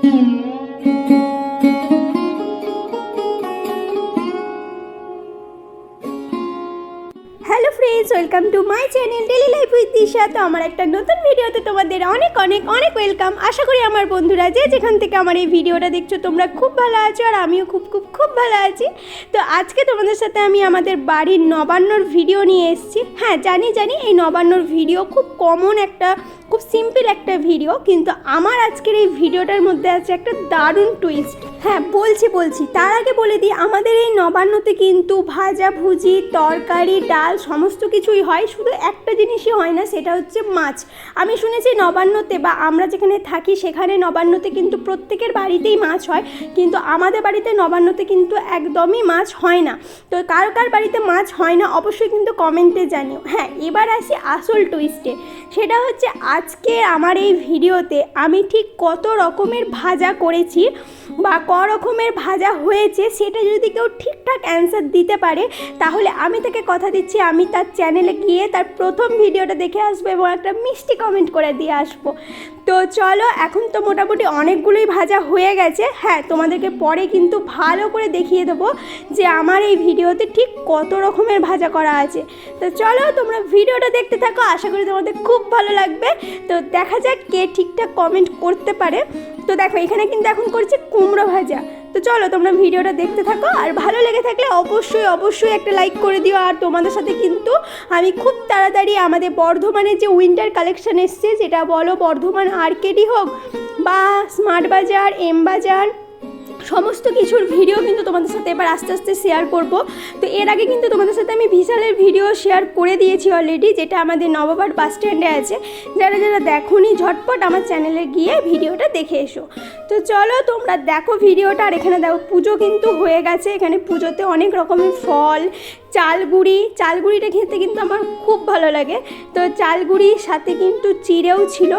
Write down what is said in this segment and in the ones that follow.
Hello friends, welcome to my channel daily life with Disha. তো আমার একটা নতুন ভিডিওতে তোমাদের অনেক অনেক অনেক ওয়েলকাম। আশা করি আমার বন্ধুরা যে যেখান থেকে আমার এই ভিডিওটা দেখছো তোমরা খুব ভালো আছো, আর আমিও খুব খুব খুব ভালো আছি। তো আজকে তোমাদের সাথে আমি আমাদের বাড়ির নবান্নর ভিডিও নিয়ে এসেছি। হ্যাঁ, জানি এই নবান্নর ভিডিও খুব কমন একটা, খুব সিম্পল একটা ভিডিও, কিন্তু আমার আজকের এই ভিডিওটার মধ্যে আছে একটা দারুণ টুইস্ট। হ্যাঁ, বলছি তার আগে বলে দিই, আমাদের এই নবান্নতে কিন্তু ভাজাভুজি, তরকারি, ডাল সমস্ত কিছুই হয়, শুধু একটা জিনিসই হয় না, সেটা হচ্ছে মাছ। আমি শুনেছি নবান্নতে বা আমরা যেখানে থাকি সেখানে নবান্নতে কিন্তু প্রত্যেকের বাড়িতেই মাছ হয়, কিন্তু আমাদের বাড়িতে নবান্নতে কিন্তু একদমই মাছ হয় না। তো কার কার বাড়িতে মাছ হয় না অবশ্যই কিন্তু কমেন্টে জানিও। হ্যাঁ, এবার আসি আসল টুইস্টে। সেটা হচ্ছে আজকে আমার এই ভিডিওতে আমি ঠিক কত রকমের ভাজা করেছি বা ক রকমের ভাজা হয়েছে, সেটা যদি কেউ ঠিকঠাক অ্যান্সার দিতে পারে তাহলে আমি তাকে কথা দিচ্ছি আমি তার চ্যানেলে গিয়ে তার প্রথম ভিডিওটা দেখে আসবো এবং একটা মিষ্টি কমেন্ট করে দিয়ে আসবো। তো চলো, এখন তো মোটামুটি অনেকগুলোই ভাজা হয়ে গেছে। হ্যাঁ, তোমাদেরকে পরে কিন্তু ভালো করে দেখিয়ে দেবো যে আমার এই ভিডিওতে ঠিক কত রকমের ভাজা করা আছে। তো চলো, তোমরা ভিডিওটা দেখতে থাকো, আশা করি তোমাদের খুব ভালো লাগবে। তো দেখা যাক কে ঠিকঠাক কমেন্ট করতে পারে। তো দেখো, এখানে কিন্তু এখন করছি কুমড়ো ভাজা। তো চলো, তোমরা ভিডিওটা দেখতে থাকো, আর ভালো লেগে থাকলে অবশ্যই একটা লাইক করে দিও। আর তোমাদের সাথে কিন্তু আমি খুব তাড়াতাড়ি আমাদের বর্ধমানের যে উইন্টার কালেকশন এসছে, যেটা বলো বর্ধমান আরকেডি হোক বা স্মার্ট বাজার, এম বাজার, সমস্ত কিছুর ভিডিও কিন্তু তোমাদের সাথে এবার আস্তে আস্তে শেয়ার করব। তো এর আগে কিন্তু তোমাদের সাথে আমি বিশালের ভিডিও শেয়ার করে দিয়েছি অলরেডি, যেটা আমাদের নবাবহাট বাস স্ট্যান্ডে আছে। যারা দেখোনি ঝটপট আমার চ্যানেলে গিয়ে ভিডিওটা দেখে এসো। তো চলো, তোমরা দেখো ভিডিওটা। আর এখানে দেখো পুজো কিন্তু হয়ে গেছে। এখানে পুজোতে অনেক রকমের ফল, চালগুড়িটা খেতে কিন্তু আমার খুব ভালো লাগে। তো চালগুড়ির সাথে কিন্তু চিড়েও ছিল,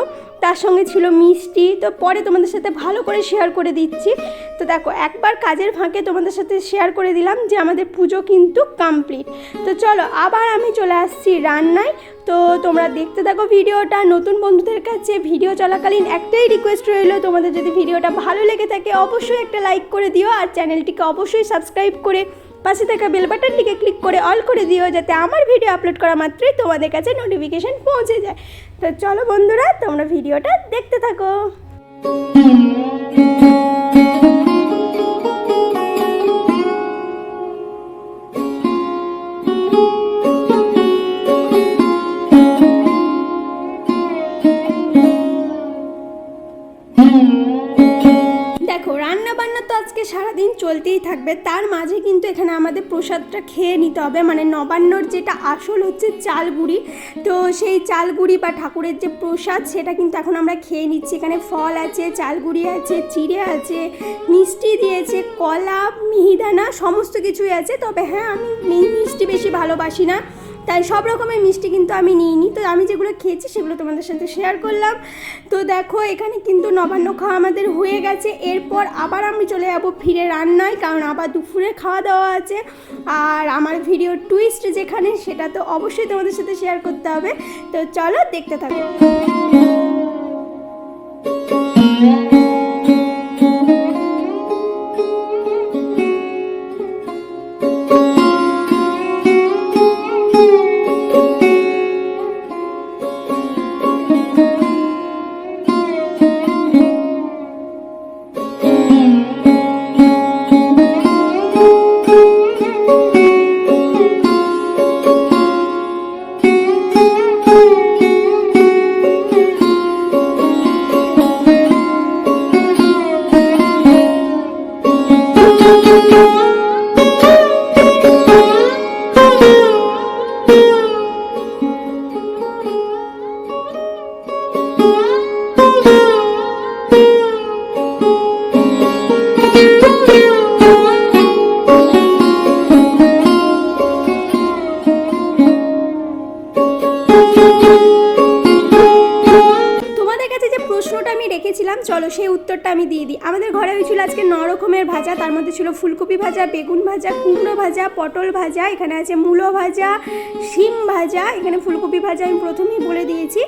তার সঙ্গে ছিল মিষ্টি। তো পরে তোমাদের সাথে ভালো করে শেয়ার করে দিচ্ছি। তো দেখো, একবার কাজের ফাঁকে তোমাদের সাথে শেয়ার করে দিলাম যে আমাদের পুজো কিন্তু কমপ্লিট। তো চলো, আবার আমি চলে আসছি রান্নায়। তো তোমরা দেখতে থাকো ভিডিওটা। নতুন বন্ধুদের কাছে ভিডিও চলাকালীন একটাই রিকোয়েস্ট রইল, তোমাদের যদি ভিডিওটা ভালো লেগে থাকে অবশ্যই একটা লাইক করে দিও, আর চ্যানেলটিকে অবশ্যই সাবস্ক্রাইব করে পাশে থাকা বেল বাটনটিকে ক্লিক করে অল করে দিও, যাতে আমার ভিডিও আপলোড করা মাত্রই তোমাদের কাছে নোটিফিকেশন পৌঁছে যায়। তো চলো বন্ধুরা, তোমরা ভিডিওটা দেখতে থাকো। দেখো, রান্না বান্না তো আজকে সারাদিন চলতেই থাকবে, তার মাঝে কিন্তু এখানে আমাদের প্রসাদটা খেয়ে নিতে হবে। মানে নবান্নর যেটা আসল হচ্ছে চালগুড়ি, তো সেই চালগুড়ি বা ঠাকুরের যে প্রসাদ সেটা কিন্তু এখন আমরা খেয়ে নিচ্ছি। এখানে ফল আছে, চালগুড়ি আছে, চিড়ে আছে, মিষ্টি দিয়েছে, কলা, মিহিদানা সমস্ত কিছুই আছে। তবে হ্যাঁ, আমি মিষ্টি বেশি ভালোবাসি না, তাই সব রকমের মিষ্টি কিন্তু আমি নিইনি। তো আমি যেগুলো খেয়েছি সেগুলো তোমাদের সাথে শেয়ার করলাম। তো দেখো, এখানে কিন্তু নবান্ন খাওয়া আমাদের হয়ে গেছে। এরপর আবার আমি চলে যাবো ফিরে রান্নায়, কারণ আবার দুপুরে খাওয়া দাওয়া আছে। আর আমার ভিডিওর টুইস্ট যেখানে, সেটা তো অবশ্যই তোমাদের সাথে শেয়ার করতে হবে। তো চলো, দেখতে থাকো। চলো সেই উত্তরটা আমি দিয়ে দিই। আমাদের ঘরে হয়েছিল আজকে 9 রকমের ভাজা, তার মধ্যে ছিল ফুলকপি ভাজা, বেগুন ভাজা, কুমড়ো ভাজা, পটল ভাজা, এখানে আছে মূলো ভাজা, শিম ভাজা, এখানে ফুলকপি ভাজা আমি প্রথমেই বলে দিয়েছি।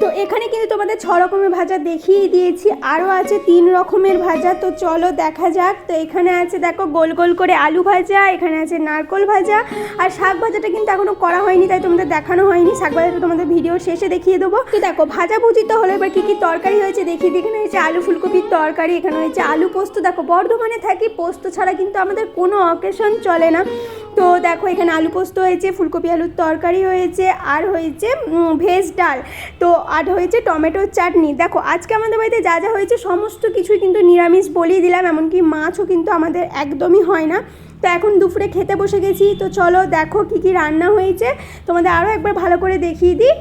তো এখানে কিন্তু তোমাদের 6 রকমের ভাজা দেখিয়ে দিয়েছি, আরও আছে 3 রকমের ভাজা। তো চলো দেখা যাক। তো এখানে আছে দেখো গোল গোল করে আলু ভাজা, এখানে আছে নারকোল ভাজা, আর শাক ভাজাটা কিন্তু এখনও করা হয়নি তাই তোমাদের দেখানো হয়নি। শাক ভাজাটা তোমাদের ভিডিও শেষে দেখিয়ে দেবো। তো দেখো ভাজা ভুজি তো হলো, এবার কী কী তরকারি হয়েছে দেখিয়ে দিই। এখানে হয়েছে আলু ফুলকপির তরকারি, এখানে হয়েছে আলু পোস্ত। দেখো বর্ধমানে থাকি, পোস্ত ছাড়া কিন্তু আমাদের কোনো অকেশন চলে না। তো দেখো এখানে আলু পোস্ত হয়েছে, ফুলকপি আলুর তরকারি হয়েছে, আর হয়েছে ভেজ ডাল, তো আর হয়েছে টমেটোর চাটনি। দেখো আজকে আমাদের বাড়িতে যা যা হয়েছে সমস্ত কিছুই কিন্তু নিরামিষ বলেই দিলাম, এমনকি মাছও কিন্তু আমাদের একদমই হয় না। তো এখন দুপুরে খেতে বসে গেছি। তো চলো দেখো কী কী রান্না হয়েছে, তোমাদের আরও একবার ভালো করে দেখিয়ে দিই।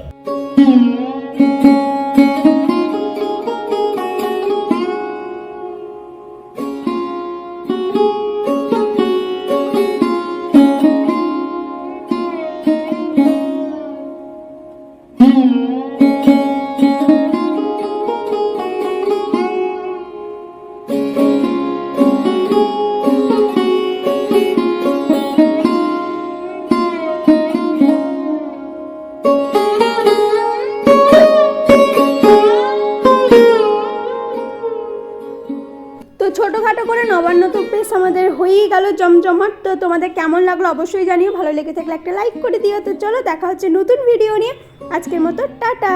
তো ছোটোখাটো করে নবান্ন তো বেশ আমাদের হয়েই গেল জমজমাট। তো তোমাদের কেমন লাগলো অবশ্যই জানিও, ভালো লেগে থাকলে একটা লাইক করে দিও। তো চলো দেখা হচ্ছে নতুন ভিডিও নিয়ে, আজকের মতো টাটা।